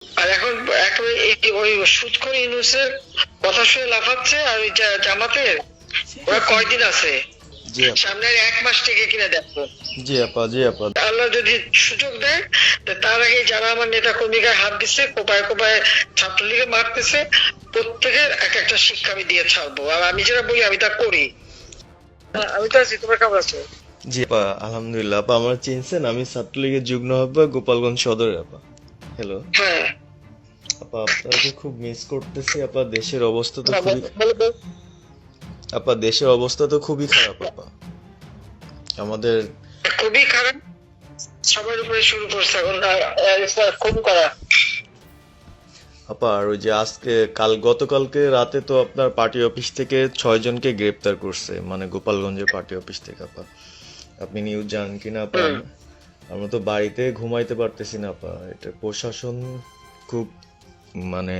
আর এখন একেবারে ওই সুদখোর ইউনূসের কথা শুনে লাফাচ্ছে। আর ওই জামাতের ওরা কয়দিন আছে, জি আপা, সামনের 1 মাস থেকে কিনা দেখো। জি আপা, জি আপা। আল্লাহ যদি সুযোগ দেয়, তার আগে যারা আমার নেতা কর্মীকে হাত দিচ্ছে, কোপায় কোপায় ছাত্রলীগে মারতেছে, প্রত্যেকের এক একটা শিক্ষা আমি দিয়ে ছাড়বো। আর আমি যেটা বলি আমি তা করি। আমি তো আছি, তোমার কেমন আছো? জি আপা, আলহামদুলিল্লাহ। আপা আমার চিনছেন, আমি ছাত্রলীগের যুগ্ম আহ্বায়ক, গোপালগঞ্জ সদরে আপা। হ্যালো হ্যাঁ, আপা, আপনাকে খুব মিস করতেছি আপা। দেশের অবস্থা তো না, খুবই বলো। আপা, দেশের অবস্থা তো খুবই খারাপ আপা। আমাদের খুবই খারাপ, সবার উপরে শুরু করছে এখন খুন করা। আপা, আর ওই যে আজকে গতকালকে রাতে তো আপনার পার্টি অফিস থেকে 6 জনকে গ্রেপ্তার করছে, মানে গোপালগঞ্জের পার্টি অফিস থেকে আপা। আপনি নিউজ জানেন কিনা আপা? আমরা তো বাড়িতে ঘুমাইতে পারতেছি না আপা। এটা প্রশাসন খুব মানে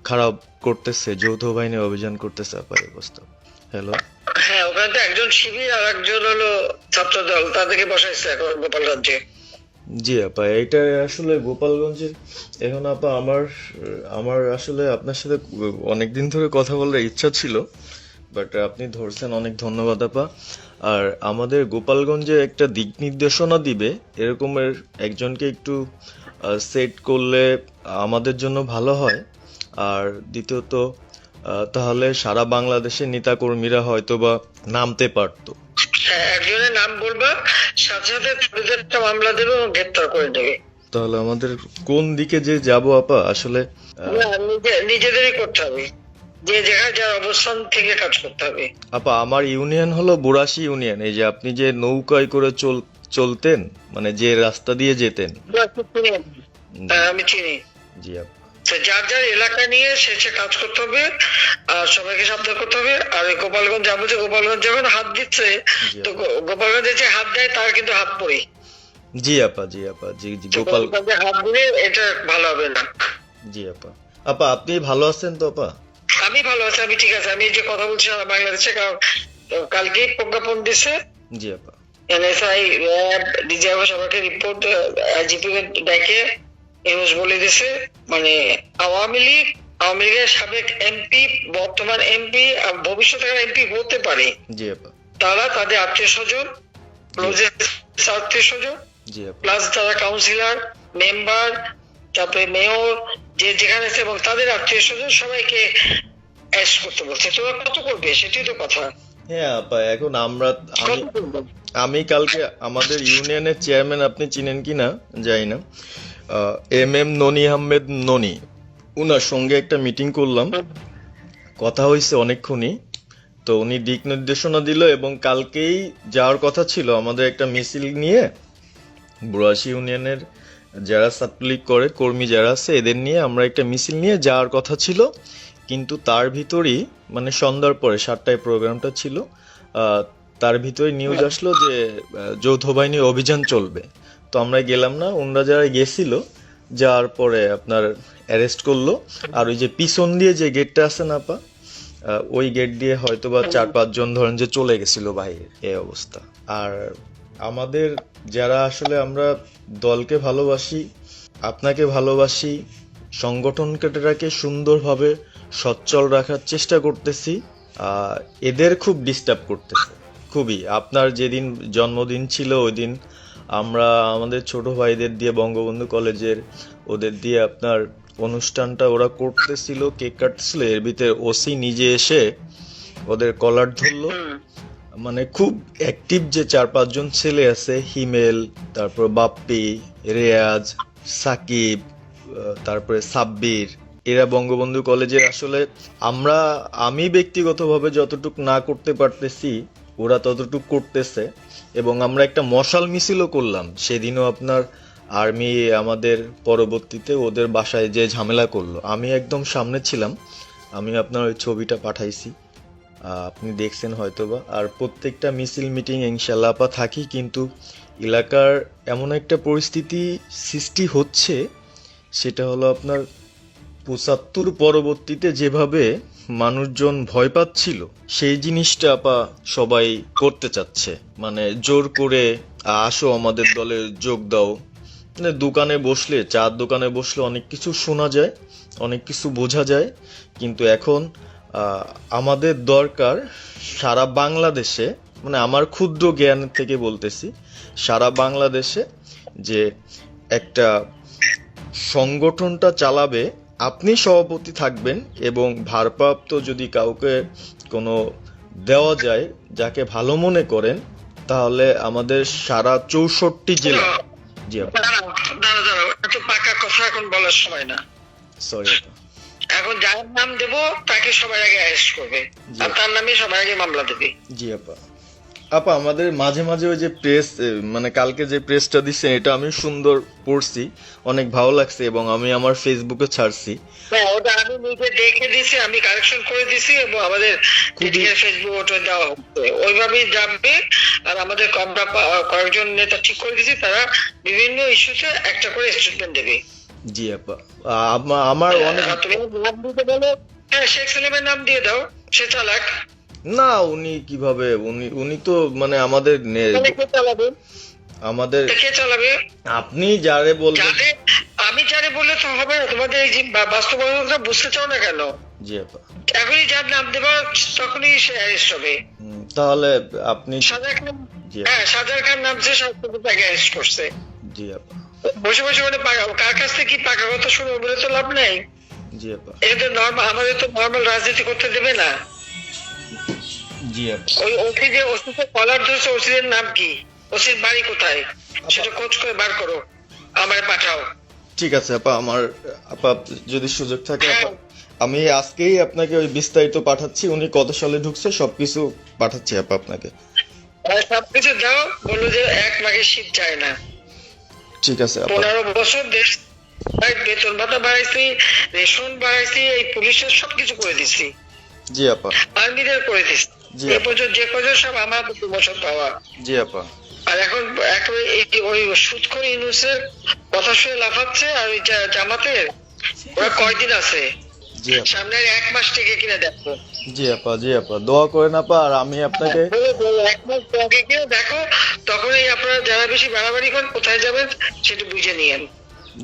খারাপ করতেছে, যৌথ বাহিনী অভিযান করতেছে আপা, এই অবস্থা। হ্যালো হ্যাঁ, ওখানে তো একজন শিবির আর একজন হলো ছাত্র দল, তাদেরকে বসাইছে এখন গোপালগঞ্জে। জি আপা, এটা আসলে গোপালগঞ্জের এখন আপা আমার আমার আসলে আপনার সাথে অনেকদিন ধরে কথা বলার ইচ্ছা ছিল, বাট আপনি ধরছেন, অনেক ধন্যবাদ আপা। আর আমাদের গোপালগঞ্জে একটা দিক নির্দেশনা দিবে এরকমের একজনকে একটু সেট করলে আমাদের জন্য ভালো হয়। আর দ্বিতীয়ত তাহলে সারা বাংলাদেশের নেতাকর্মীরা হয়তো বা নামতে পারতো। হ্যাঁ, একজনের নাম বলবা, সাথে সাথে তাদের একটা মামলা দেবে এবং গ্রেপ্তার করে দেবে। তাহলে আমাদের কোন দিকে যে যাব আপা আসলে না, নিজেদেরই করতে হবে, যে যেখানে যার অবস্থান থেকে কাজ করতে হবে। আপা, আমার ইউনিয়ন হলো বুড়াশি ইউনিয়ন। এই যে আপনি যে নৌকায় করে চলতেন, মানে যে রাস্তা দিয়ে যেতেন। হ্যাঁ, আমি চিনি। জি আপা, তো যার যার এলাকা নিয়ে সে কাজ করতে হবে, আর সবাইকে সাবধান করতে হবে। আর ওই গোপালগঞ্জ যাবো, যে গোপালগঞ্জ যাবেন হাত দিচ্ছে, জি তো আপা, গোপালগঞ্জে যে হাত দেয় তার কিন্তু হাত পড়ে। জি আপা, জি আপা, জি জি তো গোপাল, গোপালগঞ্জে হাত দিলে এটা ভালো হবে না। জি আপা। আপা আপনি ভালো আছেন তো আপা? আমি ভালো আছি, আমি ঠিক আছে। আমি এই যে কথা বলছি সারা বাংলাদেশে, কারণ কালকেই প্রজ্ঞাপন দিছে জি আপা, এনএসআই, র্যাব, ডিজিএফ সবাইকে রিপোর্ট, আইজিপি ডেকে ইউনুস বলে দিছে, মানে আওয়ামী লীগের সাবেক এমপি, বর্তমান এমপি, ভবিষ্যতে এমপি হতে পারে, জি আপা, তারা তাদের আত্মীয় স্বজন, জি আত্মীয় স্বজন, জি আপা, প্লাস যারা কাউন্সিলর, মেম্বার, তারপরে মেয়র, যে যেখানে আছে, এবং তাদের আত্মীয় স্বজন সবাইকে অ্যারেস্ট করতে বলছে। তোমরা কত করবে সেটাই তো কথা। হ্যাঁ আপা, এখন আমি কত করবে? আমি কালকে আমাদের ইউনিয়নের চেয়ারম্যান, আপনি চিনেন কি না জানি না, এম ননি আহমেদ ননি, উনার সঙ্গে একটা মিটিং করলাম, কথা হয়েছে অনেকক্ষণই। তো উনি দিক নির্দেশনা দিল এবং কালকেই যাওয়ার কথা ছিল আমাদের একটা মিছিল নিয়ে, বুড়াশি ইউনিয়নের যারা ছাত্রলীগ করে কর্মী যারা আছে এদের নিয়ে আমরা একটা মিছিল নিয়ে যাওয়ার কথা ছিল। কিন্তু তার ভিতরই মানে সন্ধ্যার পরে 7টায় প্রোগ্রামটা ছিল, আহ, তার ভিতরে নিউজ আসলো যে যৌথ বাহিনীর অভিযান চলবে। তো আমরা গেলাম না, ওনারা যারা গেছিল যাওয়ার পরে আপনার অ্যারেস্ট করলো। আর ওই যে পিছন দিয়ে যে গেটটা আছে না আপা, ওই গেট দিয়ে হয়তোবা 4-5 জন ধরেন যে চলে গেছিল বাইরে, এই অবস্থা। আর আমাদের যারা আসলে আমরা দলকে ভালোবাসি, আপনাকে ভালোবাসি, সংগঠনটাকে সুন্দরভাবে সচ্ছল রাখার চেষ্টা করতেছি, এদের খুব ডিস্টার্ব করতেছে খুবই। আপনার যেদিন জন্মদিন ছিল ওই দিন আমরা আমাদের ছোট ভাইদের দিয়ে বঙ্গবন্ধু কলেজের ওদের দিয়ে আপনার অনুষ্ঠানটা ওরা করতেছিল, কেক কাটতেছিল, এর ভিতরে ওসি নিজে এসে ওদের কলার ধরলো। মানে খুব অ্যাক্টিভ যে 4-5 জন ছেলে আছে, হিমেল, তারপর বাপ্পি, রেয়াজ, সাকিব, তারপরে সাব্বির, এরা বঙ্গবন্ধু কলেজে আসলে আমি ব্যক্তিগতভাবে যতটুক না করতে পারতেছি ওরা ততটুক করতেছে। এবং আমরা একটা মশাল মিছিলও করলাম সেদিনও আপনার। আর্মি আমাদের পরবর্তীতে ওদের বাসায় যে ঝামেলা করলো, আমি একদম সামনে ছিলাম, আমি আপনার ওই ছবিটা পাঠাইছি, আপনি দেখছেন হয়তোবা। আর প্রত্যেকটা মিছিল মিটিং ইনশাল্লাহ আপা থাকি, কিন্তু এলাকার এমন একটা পরিস্থিতি সৃষ্টি হচ্ছে, সেটা হলো আপনার 75 পরবর্তীতে যেভাবে মানুষজন ভয় পাচ্ছিল সেই জিনিসটা আপা সবাই করতে চাচ্ছে, মানে জোর করে আসো আমাদের দলে যোগ দাও, মানে দোকানে বসলে, চার দোকানে বসলে অনেক কিছু শোনা যায়, অনেক কিছু বোঝা যায়, কিন্তু এখন আমাদের দরকার সারা বাংলাদেশে, মানে আমার ক্ষুদ্র জ্ঞান থেকে বলতেছি, সারা বাংলাদেশে যে একটা সংগঠনটা চালাবে, আপনি সভাপতি থাকবেন এবং ভারপ্রাপ্ত যদি কাউকে কোনো দেওয়া যায় যাকে ভালো মনে করেন, তাহলে আমাদের সারা 64 জেলা। জি আপা, দাঁড়াও, এত পাকা কথা এখন বলার সময় না। সরি আপা। এখন যার নাম দেব তাকে সবার আগে অ্যারেস্ট করবে, জি। আর তার নামে সবার আগে মামলা দেবে। জি আপা। আপা আমাদের মাঝে মাঝে ওই যে প্রেস, মানে কালকে যে প্রেসটা দিচ্ছে এটা আমি সুন্দর পড়ছি, অনেক ভালো লাগছে এবং আমি আমার ফেসবুকে ছাড়ছি। হ্যাঁ, ওটা আমি নিজে দেখে দিছি, আমি কারেকশন করে দিছি এবং আমাদের ফেসবুক ওটা দেওয়া হচ্ছে, ওইভাবেই যাবে। আর আমাদের আমরা কয়েকজন নেতা ঠিক করে দিছি, তারা বিভিন্ন ইস্যুতে একটা করে স্টেটমেন্ট দেবে। জি আপা। আমার অনেক, তুমি নাম দিতে বলো, হ্যাঁ শেখ সেলিমের নাম দিয়ে দাও, সে চালাক। না উনি কিভাবে, উনি তো মানে আমাদের তাহলে কে চালাবে? আমাদের তা কে চালাবে? আপনি যারে বলবেন। আমি যারে বললে তো হবে না, তোমাদের এই যে বাস্তবতা বুঝতে চাও না কেন? জি আপা। এখনই যার নাম দেবা তখনই সে অ্যারেস্ট হবে। তাহলে আপনি। সাজার খান, জি হ্যাঁ সাজার খান নামছে, সব তাকে অ্যারেস্ট করছে। জি আপা। বসে বসে মানে কার কাছ থেকে কি পাকা কথা শুনে বলে তো লাভ নেই। জি আপা। এটা নর্মাল, আমাদের তো নর্মাল রাজনীতি করতে দেবে না। জি আপা। ওই ওসি যে ওসিকে কলার ধরছে, ওসির নাম কি, ওসির বাড়ি কোথায়, সেটা খোঁজ করে বার করো, আমায় পাঠাও। ঠিক আছে আপা, আমার আপা যদি সুযোগ থাকে আপা, আমি আজকেই আপনাকে ওই বিস্তারিত পাঠাচ্ছি, উনি কত সালে ঢুকছে সবকিছু পাঠাচ্ছি আপা আপনাকে। সবকিছু দাও, বললো যে এক মাঘে শীত যায় না। ঠিক আছে আপা। 15 বছর দেশ বেতন ভাতা বাড়াইছি, রেশন বাড়াইছি, এই পুলিশের সবকিছু করে দিছি, জি আপা। আর্মিদের করে দিছি, জি এ আপা। পর্যন্ত যে কজন সব আমার 2 বছর পাওয়া। জি আপা। আর এখন ওই সুদখোর ইউনূসের কথা শুনে লাফাচ্ছে, আর ওই জামাতের ওরা কয়দিন আছে, জি আপা। সামনের 1 মাস থেকে কিনা দেখো। জি আপা। জি আপা, দোয়া করেন আপা। আর আমি আপনাকে 1 মাস আগে কিনা দেখো, তখনই আপনারা যারা বেশি বাড়াবাড়ি করেন কোথায় যাবেন সেটা বুঝে নিয়েন।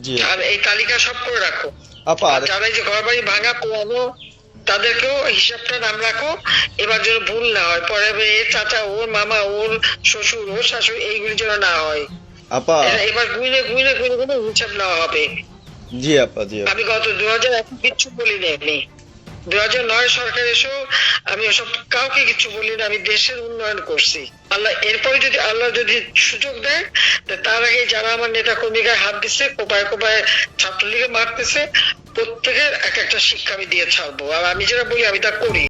জি আর এই তালিকা সব করে রাখো। আপা। আর যারা এই যে ঘর বাড়ি ভাঙা পোড়ানো, তাদেরকেও হিসাবটা নাম রাখো, এবার যেন ভুল না হয়, পরে এর চাচা, ওর মামা, ওর শ্বশুর, ওর শাশুড়ি, এইগুলি যেন না হয়। আপা। এবার গুইনে গুইনে গুইনে গুইনে হিসাব নেওয়া হবে। জি আপা। জি আপা। আমি গত 2001 কিচ্ছু বলিনি, আমি 2009 সরকার এসেও আমি ওসব কাউকে কিছু বলি না, আমি দেশের উন্নয়ন করছি। আল্লাহ এরপরে যদি আল্লাহ যদি সুযোগ দেয়, তার আগে যারা আমার নেতা কর্মীকে হাত দিচ্ছে, কোপায় কোপায় ছাত্রলীগে মারতেছে, প্রত্যেকের এক একটা শিক্ষা আমি দিয়ে ছাড়বো। আর আমি যেটা বলি আমি তা করি।